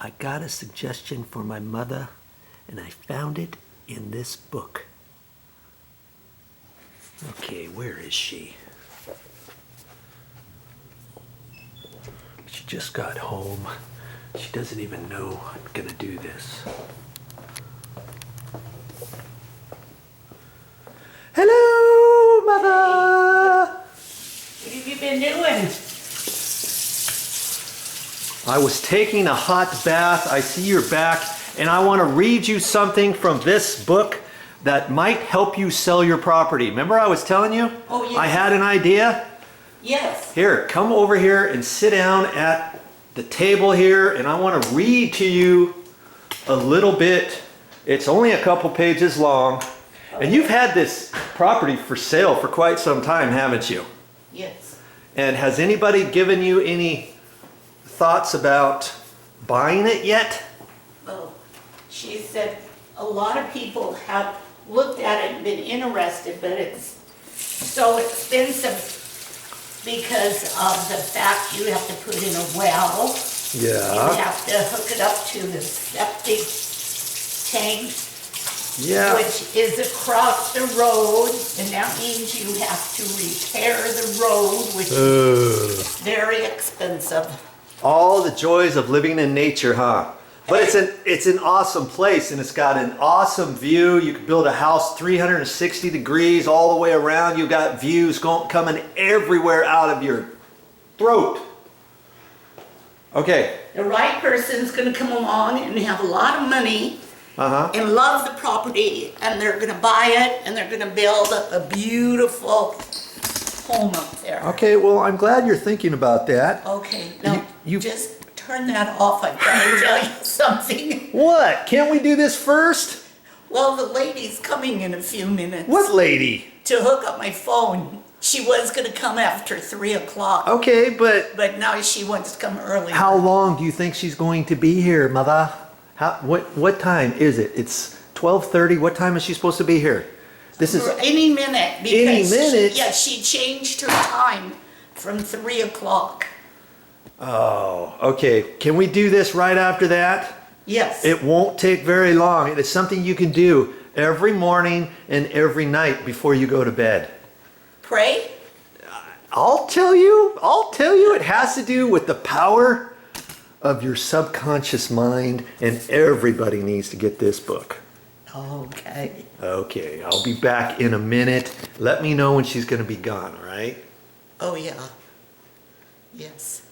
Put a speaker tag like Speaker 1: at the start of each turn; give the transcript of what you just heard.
Speaker 1: I got a suggestion for my mother, and I found it in this book. Okay, where is she? She just got home. She doesn't even know I'm gonna do this. Hello, Mother!
Speaker 2: What have you been doing?
Speaker 1: I was taking a hot bath. I see you're back, and I want to read you something from this book that might help you sell your property. Remember I was telling you?
Speaker 2: Oh, yes.
Speaker 1: I had an idea?
Speaker 2: Yes.
Speaker 1: Here, come over here and sit down at the table here, and I want to read to you a little bit. It's only a couple pages long, and you've had this property for sale for quite some time, haven't you?
Speaker 2: Yes.
Speaker 1: And has anybody given you any thoughts about buying it yet?
Speaker 2: Oh, she said a lot of people have looked at it and been interested, but it's so expensive because of the fact you have to put in a well.
Speaker 1: Yeah.
Speaker 2: You have to hook it up to the septic tank.
Speaker 1: Yeah.
Speaker 2: Which is across the road, and that means you have to repair the road, which is very expensive.
Speaker 1: All the joys of living in nature, huh? But it's an awesome place, and it's got an awesome view. You can build a house 360 degrees all the way around. You got views coming everywhere out of your throat. Okay.
Speaker 2: The right person's gonna come along and have a lot of money and love the property, and they're gonna buy it, and they're gonna build a beautiful home up there.
Speaker 1: Okay, well, I'm glad you're thinking about that.
Speaker 2: Okay, now
Speaker 1: You-
Speaker 2: just turn that off. I've got to tell you something.
Speaker 1: What? Can't we do this first?
Speaker 2: Well, the lady's coming in a few minutes.
Speaker 1: What lady?
Speaker 2: To hook up my phone. She was gonna come after 3 o'clock,
Speaker 1: Okay, but
Speaker 2: now she wants to come early.
Speaker 1: how long do you think she's going to be here, Mother? What time is it? It's 12:30. What time is she supposed to be here? This is
Speaker 2: For any minute. Because
Speaker 1: Any minute?
Speaker 2: she changed her time from 3 o'clock.
Speaker 1: Oh, okay. Can we do this right after that?
Speaker 2: Yes.
Speaker 1: It won't take very long. It is something you can do every morning and every night before you go to bed.
Speaker 2: Pray?
Speaker 1: I'll tell you. It has to do with the power of your subconscious mind, and everybody needs to get this book.
Speaker 2: Okay.
Speaker 1: Okay, I'll be back in a minute. Let me know when she's going to be gone, all right?
Speaker 2: Oh, yeah. Yes.